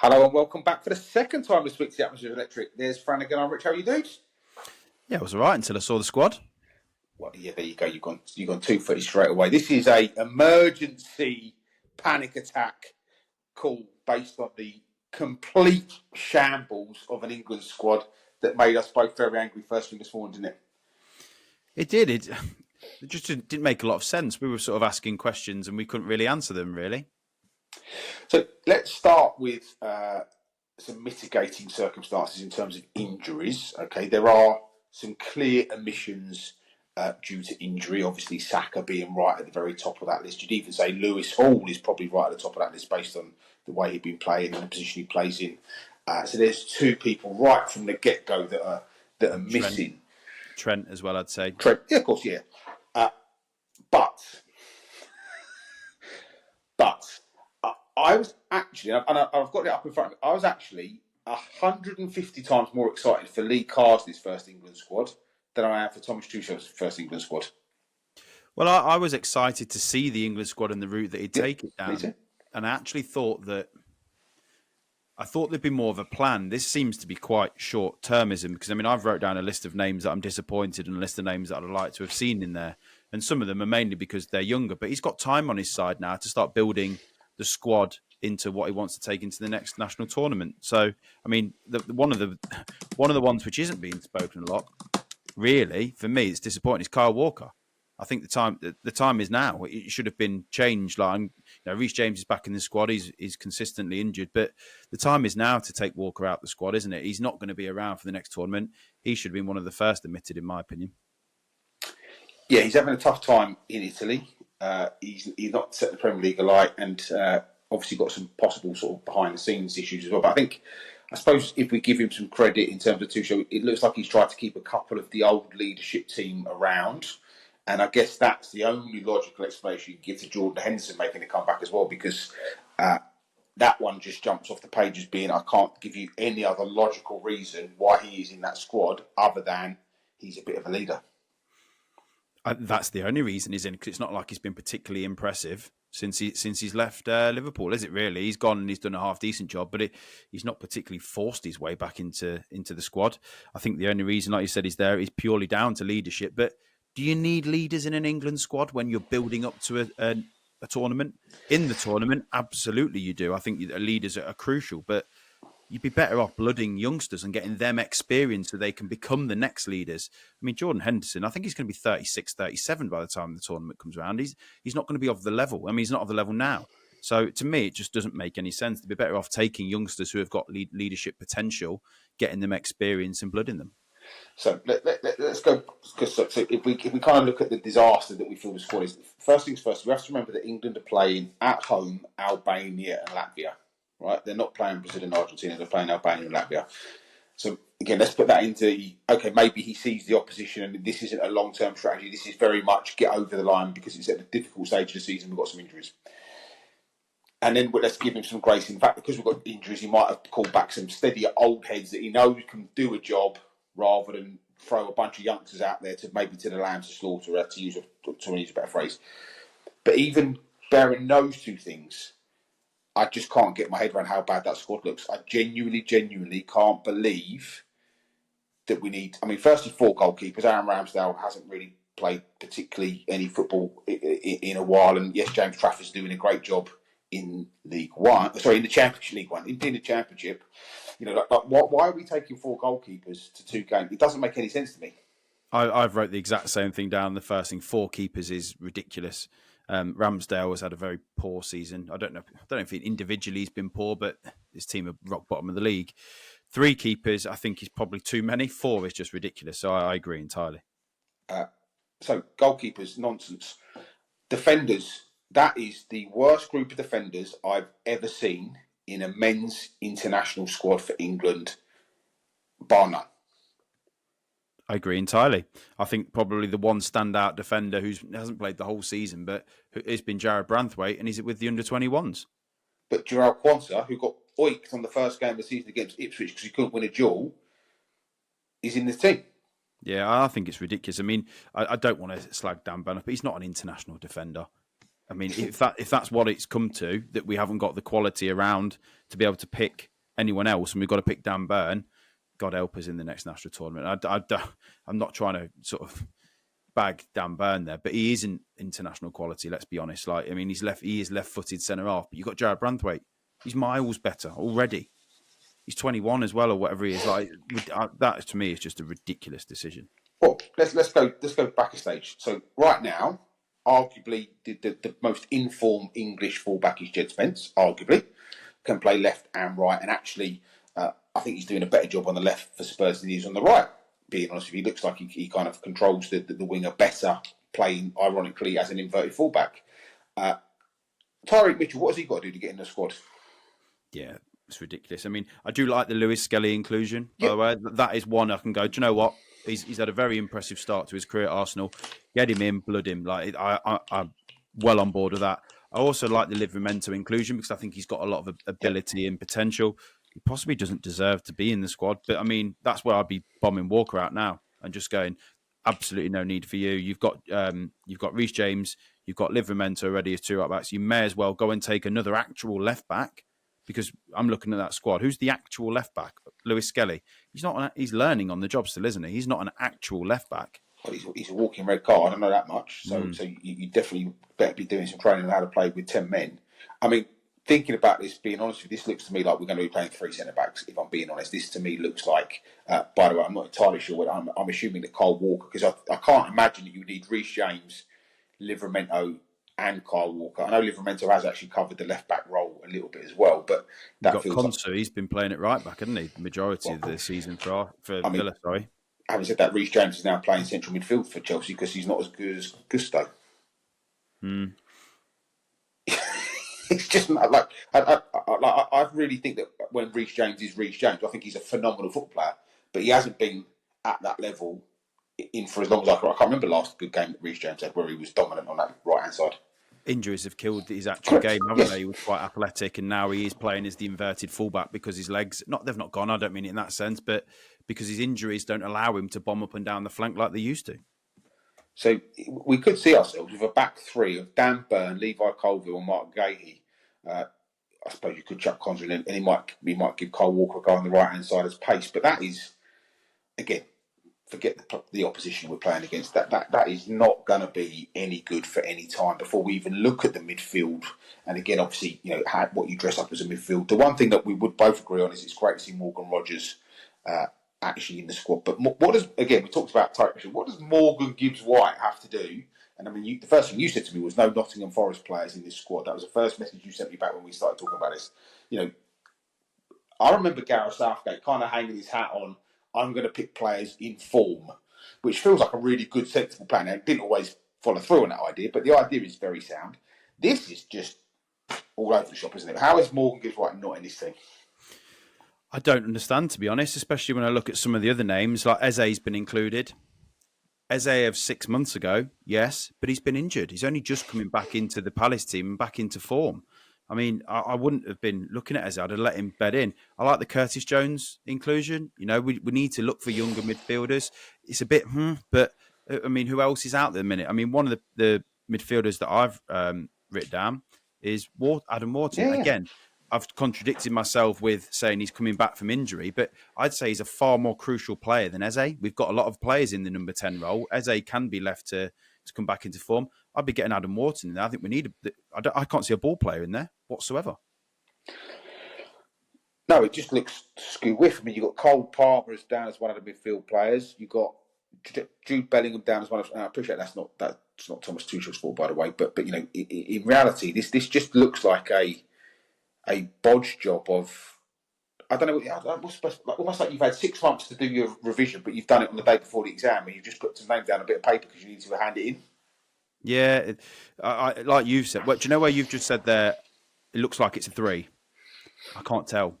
Hello and welcome back for the second time this week to the Atmosphere Electric. There's Fran again. I'm Rich. How are you, dudes? Yeah, it was all right until I saw the squad. Well, yeah, there you go. You've gone 2-footed straight away. This is a emergency panic attack call based on the complete shambles of an England squad that made us both very angry first thing this morning, didn't it? It did. It just didn't make a lot of sense. We were sort of asking questions and we couldn't really answer them, really. So let's start with some mitigating circumstances in terms of injuries. Okay, there are some clear omissions due to injury. Obviously, Saka being right at the very top of that list. You'd even say Lewis Hall is probably right at the top of that list based on the way he'd been playing and the position he plays in. So there's two people right from the get-go that are missing. Trent as well, I'd say. Trent, yeah, of course, yeah. But I was actually, and I've got it up in front of me, I was actually 150 times more excited for Lee Carsley's first England squad than I am for Thomas Tuchel's first England squad. Well, I was excited to see the England squad and the route that he'd take it down. And I actually thought there'd be more of a plan. This seems to be quite short-termism because, I mean, I've wrote down a list of names that I'm disappointed and a list of names that I'd like to have seen in there. And some of them are mainly because they're younger. But he's got time on his side now to start building the squad into what he wants to take into the next national tournament. So, I mean, one of the ones which isn't being spoken a lot, really, for me, it's disappointing, is Kyle Walker. I think the time is now. It should have been changed. Like, Reece James is back in the squad. He's consistently injured, but the time is now to take Walker out the squad, isn't it? He's not going to be around for the next tournament. He should have been one of the first omitted, in my opinion. Yeah, he's having a tough time in Italy. He's not set the Premier League alight, and obviously got some possible sort of behind the scenes issues as well. But I suppose if we give him some credit in terms of Tuchel, it looks like he's tried to keep a couple of the old leadership team around. And I guess that's the only logical explanation you can give to Jordan Henderson making a comeback as well, because that one just jumps off the page as being, I can't give you any other logical reason why he is in that squad other than he's a bit of a leader. That's the only reason he's in, because it's not like he's been particularly impressive since he's left Liverpool, is it really? He's gone and he's done a half-decent job, but he's not particularly forced his way back into the squad. I think the only reason, like you said, he's there is purely down to leadership. But do you need leaders in an England squad when you're building up to a tournament? In the tournament, absolutely you do. I think leaders are crucial, but you'd be better off blooding youngsters and getting them experience so they can become the next leaders. I mean, Jordan Henderson, I think he's going to be 36, 37 by the time the tournament comes around. He's not going to be of the level. I mean, he's not of the level now. So to me, it just doesn't make any sense. To be better off taking youngsters who have got leadership potential, getting them experience and blooding them. So let's go. So if we kind of look at the disaster that we feel the squad is, first things first, we have to remember that England are playing at home Albania and Latvia. Right, they're not playing Brazil and Argentina; they're playing Albania and Latvia. So again, let's put that into maybe he sees the opposition, and this isn't a long-term strategy. This is very much get over the line because it's at a difficult stage of the season. We've got some injuries, and then let's give him some grace. In fact, because we've got injuries, he might have called back some steadier old heads that he knows can do a job, rather than throw a bunch of youngsters out there to the lambs to slaughter, to use a better phrase. But even bearing those two things, I just can't get my head around how bad that squad looks. I genuinely can't believe that we need... I mean, firstly, 4 goalkeepers. Aaron Ramsdale hasn't really played particularly any football in a while. And yes, James Trafford's doing a great job in League One. Sorry, in the Championship, League One. In the Championship. Why are we taking 4 goalkeepers to 2 games? It doesn't make any sense to me. I've wrote the exact same thing down. The first thing, 4 keepers is ridiculous. Ramsdale has had a very poor season. I don't know if individually he's been poor, but his team are rock bottom of the league. 3 keepers, I think, is probably too many. 4 is just ridiculous. So I agree entirely. So goalkeepers, nonsense. Defenders, that is the worst group of defenders I've ever seen in a men's international squad for England, bar none. I agree entirely. I think probably the one standout defender who hasn't played the whole season, but has been Jared Branthwaite, and he's with the under-21s. But Jarrell Quansah, who got oiked on the first game of the season against Ipswich because he couldn't win a duel, is in the team. Yeah, I think it's ridiculous. I mean, I don't want to slag Dan Banner, but he's not an international defender. I mean, if that's what it's come to, that we haven't got the quality around to be able to pick anyone else, and we've got to pick Dan Burn, God help us in the next national tournament. I'm not trying to sort of bag Dan Burn there, but he isn't international quality. Let's be honest. Like, I mean, he is left-footed centre half, but you've got Jared Branthwaite. He's miles better already. He's 21 as well, or whatever he is. Like that to me is just a ridiculous decision. Well, let's go back a stage. So right now, arguably the most informed English fullback is Jed Spence. Arguably, can play left and right, and actually, I think he's doing a better job on the left for Spurs than he is on the right. Being honest with you, he looks like he kind of controls the winger better, playing ironically as an inverted fullback. Tyreek Mitchell, what has he got to do to get in the squad? Yeah, it's ridiculous. I mean, I do like the Lewis Skelly inclusion, by the way. That is one I can go, do you know what? He's had a very impressive start to his career at Arsenal. Get him in, blood him. Like I'm well on board with that. I also like the Livramento inclusion because I think he's got a lot of ability and potential. He possibly doesn't deserve to be in the squad, but I mean, that's where I'd be bombing Walker out now and just going, absolutely no need for you. You've got Reece James, you've got Livramento already as 2 right backs. You may as well go and take another actual left back. Because I'm looking at that squad. Who's the actual left back? Lewis Skelly. He's learning on the job still, isn't he? He's not an actual left back. Well, he's a walking red card. I don't know that much. So you definitely better be doing some training on how to play with 10 men. I mean, thinking about this, being honest with you, this looks to me like we're going to be playing 3 centre backs. If I'm being honest, this to me looks like. By the way, I'm not entirely sure. What I'm assuming that Kyle Walker, because I can't imagine that you need Reece James, Livramento, and Kyle Walker. I know Livramento has actually covered the left back role a little bit as well, but that You've got feels Konsu, he's been playing it right back, hasn't he? The majority of the season for Villa, sorry. Having said that, Reece James is now playing central midfield for Chelsea because he's not as good as Gusto. It's just like I really think that when Reece James is Reece James, I think he's a phenomenal football player, but he hasn't been at that level in for as long as I can't remember the last good game that Reece James had where he was dominant on that right hand side. Injuries have killed his actual game, haven't they? He was quite athletic, and now he is playing as the inverted fullback because his legs they've not gone. I don't mean it in that sense, but because his injuries don't allow him to bomb up and down the flank like they used to. So we could see ourselves with a back 3 of Dan Burn, Levi Colville, and Mark Gahey. I suppose you could chuck Conjure in, and he might give Kyle Walker a go on the right hand side as pace, but that is again. Forget the opposition we're playing against. That is not going to be any good for any time before we even look at the midfield. And again, obviously, what you dress up as a midfield. The one thing that we would both agree on is it's great to see Morgan Rogers actually in the squad. But what does we talked about type. What does Morgan Gibbs White have to do? And I mean, the first thing you said to me was no Nottingham Forest players in this squad. That was the first message you sent me back when we started talking about this. I remember Gareth Southgate kind of hanging his hat on. I'm going to pick players in form, which feels like a really good, sensible plan. Now, it didn't always follow through on that idea, but the idea is very sound. This is just all over the shop, isn't it? How is Morgan Gibbs White not in this thing? I don't understand, to be honest, especially when I look at some of the other names, like Eze's been included. Eze of 6 months ago, yes, but he's been injured. He's only just coming back into the Palace team and back into form. I mean, I wouldn't have been looking at Eze. I'd have let him bed in. I like the Curtis Jones inclusion. We need to look for younger midfielders. It's a bit, but I mean, who else is out there at the minute? I mean, one of the midfielders that I've written down is Adam Wharton. Yeah. Again, I've contradicted myself with saying he's coming back from injury, but I'd say he's a far more crucial player than Eze. We've got a lot of players in the number 10 role. Eze can be left to come back into form. I'd be getting Adam Wharton in there. I think we need. I can't see a ball player in there whatsoever. No, it just looks skew whiff. I mean, you've got Cole Palmer down as one of the midfield players. You've got Jude Bellingham down as one of. And I appreciate that's not Thomas Tuchel's fault, by the way. But in reality, this just looks like a bodge job of. I don't know. Almost like you've had 6 months to do your revision, but you've done it on the day before the exam, and you've just put some name down a bit of paper because you need to hand it in. Yeah, like you've said. Well, do you know where you've just said there? It looks like it's a 3. I can't tell.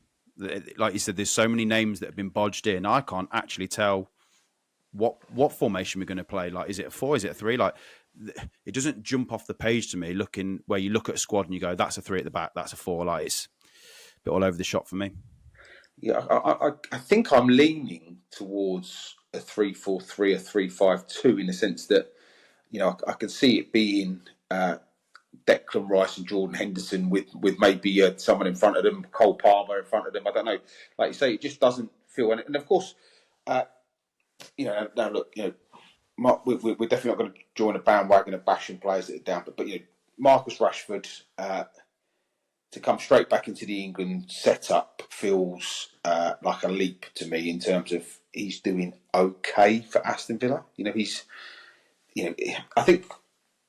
Like you said, there's so many names that have been bodged in. I can't actually tell what formation we're going to play. Like, is it a 4? Is it a 3? Like, it doesn't jump off the page to me. Looking where you look at a squad and you go, that's a 3 at the back, that's a 4. Like, it's a bit all over the shop for me. Yeah, I think I'm leaning towards a 3-4-3, a 3-5-2 in the sense that I can see it being Dan Declan Rice and Jordan Henderson with maybe someone in front of them, Cole Palmer in front of them. I don't know. Like you say, it just doesn't feel. And of course, now look, we're definitely not going to join a bandwagon of bashing players that are down. But Marcus Rashford to come straight back into the England setup feels like a leap to me in terms of he's doing okay for Aston Villa. I think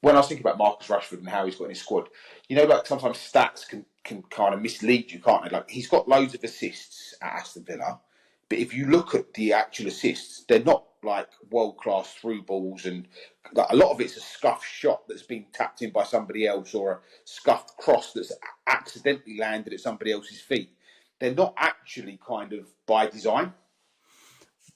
when I was thinking about Marcus Rashford and how he's got in his squad, like sometimes stats can kind of mislead you, can't they? Like he's got loads of assists at Aston Villa, but if you look at the actual assists, they're not like world class through balls, and like, a lot of it's a scuffed shot that's been tapped in by somebody else, or a scuffed cross that's accidentally landed at somebody else's feet. They're not actually kind of by design.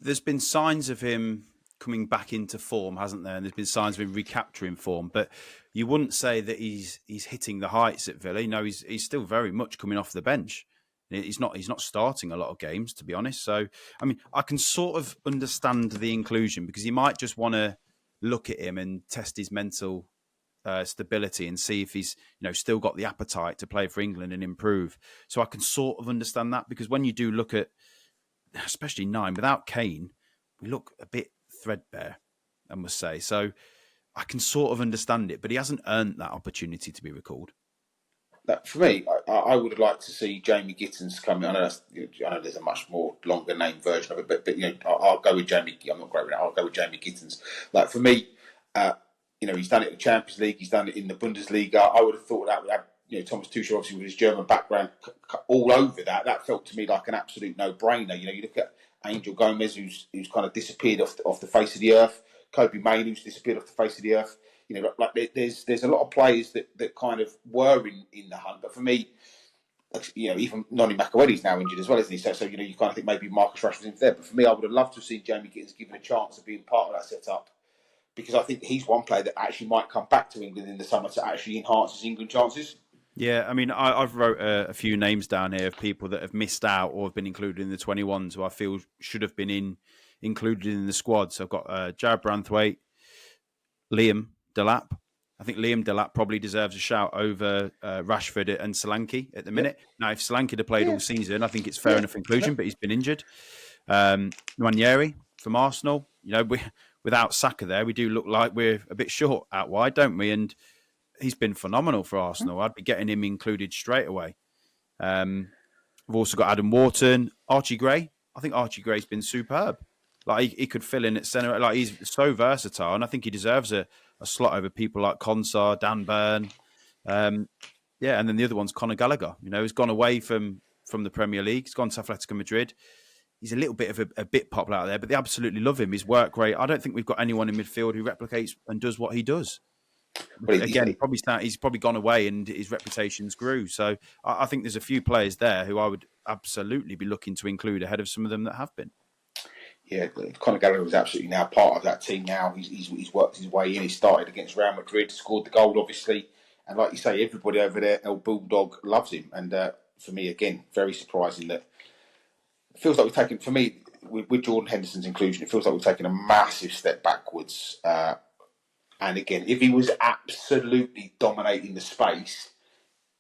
There's been signs of him coming back into form, hasn't there? And there's been signs of him recapturing form, but you wouldn't say that he's hitting the heights at Villa. No, he's still very much coming off the bench. He's not starting a lot of games, to be honest. So, I mean, I can sort of understand the inclusion because you might just want to look at him and test his mental stability and see if he's still got the appetite to play for England and improve. So I can sort of understand that because when you do look at, especially 9 without Kane, we look a bit threadbare, I must say. So I can sort of understand it, but he hasn't earned that opportunity to be recalled. For me, I would have liked to see Jamie Gittins come in. I know there's a much more longer name version of it, but I'll go with Jamie. I'm not great with it. I'll go with Jamie Gittins. Like for me, he's done it in the Champions League. He's done it in the Bundesliga. I would have thought that would have Thomas Tuchel, obviously with his German background, all over that. That felt to me like an absolute no-brainer. You look at Angel Gomez, who's kind of disappeared off the face of the earth. Kobe Main, who's disappeared off the face of the earth. There's a lot of players that kind of were in the hunt, but for me, even Noni Makelele's now injured as well, isn't he? So you kind of think maybe Marcus Rashford's in there. But for me, I would have loved to have seen Jamie Gittins given a chance of being part of that setup because I think he's one player that actually might come back to England in the summer to actually enhance his England chances. Yeah, I mean, I've wrote a few names down here of people that have missed out or have been included in the 21s who I feel should have been included in the squad. So I've got Jared Branthwaite, Liam Delap. I think Liam Delap probably deserves a shout over Rashford and Solanke at the minute. Yep. Now, if Solanke had played all season, I think it's fair enough inclusion, but he's been injured. Nwaneri from Arsenal. Without Saka there, we do look like we're a bit short out wide, don't we? And he's been phenomenal for Arsenal. I'd be getting him included straight away. We've also got Adam Wharton, Archie Gray. I think Archie Gray's been superb. Like he could fill in at centre. Like he's so versatile, and I think he deserves a slot over people like Consar, Dan Burn. And then the other one's Conor Gallagher. He's gone away from the Premier League. He's gone to Atletico Madrid. He's a little bit of a bit popular out there, but they absolutely love him. His work rate. I don't think we've got anyone in midfield who replicates and does what he does. But again, he's probably gone away and his reputation's grew. So I think there's a few players there who I would absolutely be looking to include ahead of some of them that have been. Yeah, Conor Gallagher is absolutely now part of that team now. He's worked his way in. He started against Real Madrid, scored the goal, obviously. And like you say, everybody over there, El Bulldog, loves him. And for me, again, very surprising that it feels like we've taken, for me, with Jordan Henderson's inclusion, it feels like we've taken a massive step backwards. And again, if he was absolutely dominating the space,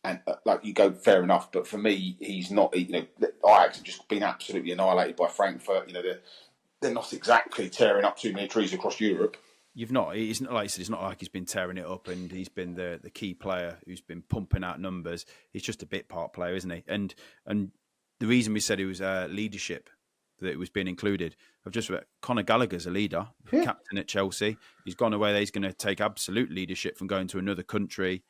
and like you go, fair enough. But for me, he's not. Ajax have just been absolutely annihilated by Frankfurt. They're not exactly tearing up too many trees across Europe. It's not like you said. It's not like he's been tearing it up and he's been the key player who's been pumping out numbers. He's just a bit part player, isn't he? And the reason we said it was leadership that it was being included. I've just read Conor Gallagher's a leader, captain at Chelsea. He's gone away there. He's going to take absolute leadership from going to another country.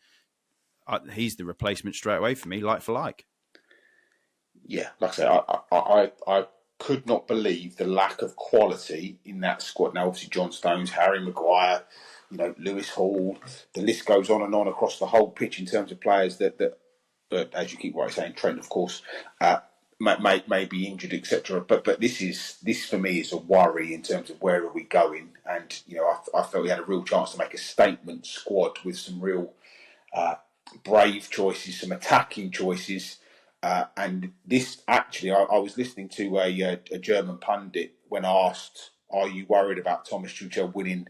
He's the replacement straight away for me, like for like. Yeah, like I say, I could not believe the lack of quality in that squad. Now, obviously, John Stones, Harry Maguire, Lewis Hall. The list goes on and on across the whole pitch in terms of players that as you keep saying, Trent, of course, may be injured, etc. But this for me is a worry in terms of where are we going. And I felt we had a real chance to make a statement squad with some real brave choices, some attacking choices. And this actually, I was listening to a German pundit when asked, "Are you worried about Thomas Tuchel winning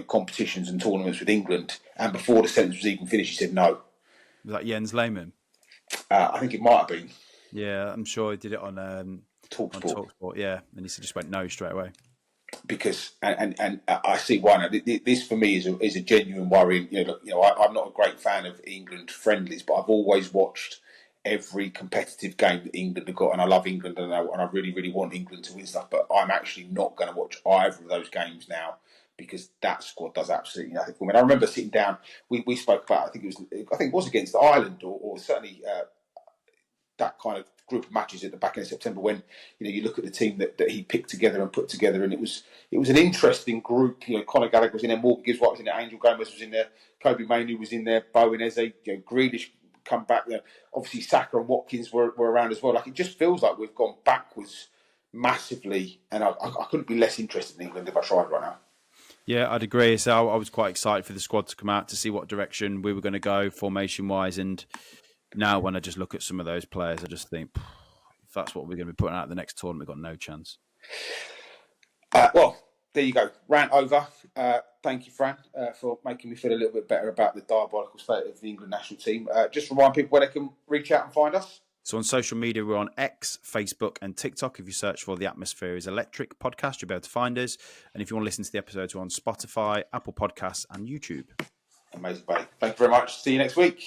competitions and tournaments with England. And before the sentence was even finished, he said no. Was that Jens Lehmann? I think it might have been Yeah, I'm sure he did it on TalkSport. TalkSport. Yeah, and he just went no straight away. Because and I see why now. This for me is a genuine worry. I'm not a great fan of England friendlies, but I've always watched every competitive game that England have got, and I love England, and I really, really want England to win stuff. But I'm actually not going to watch either of those games now because that squad does absolutely nothing for me. And I remember sitting down. We spoke about. I think it was against Ireland, or certainly that kind of group of matches at the back end of September when you look at the team that he picked together and put together, and it was an interesting group. Conor Gallagher was in there, Morgan Gibbs White was in there, Angel Gomez was in there, Kobe Mainoo was in there, Bowen Eze, Grealish come back there. Obviously Saka and Watkins were around as well. Like, it just feels like we've gone backwards massively, and I couldn't be less interested in England if I tried right now. Yeah, I'd agree. So I was quite excited for the squad to come out to see what direction we were going to go formation-wise. And now when I just look at some of those players, I just think, if that's what we're going to be putting out at the next tournament, we've got no chance. Well, there you go. Rant over. Thank you, Fran, for making me feel a little bit better about the diabolical state of the England national team. Just remind people where they can reach out and find us. So on social media, we're on X, Facebook and TikTok. If you search for The Atmosphere is Electric podcast, you'll be able to find us. And if you want to listen to the episodes, we're on Spotify, Apple Podcasts and YouTube. Amazing, buddy. Thank you very much. See you next week.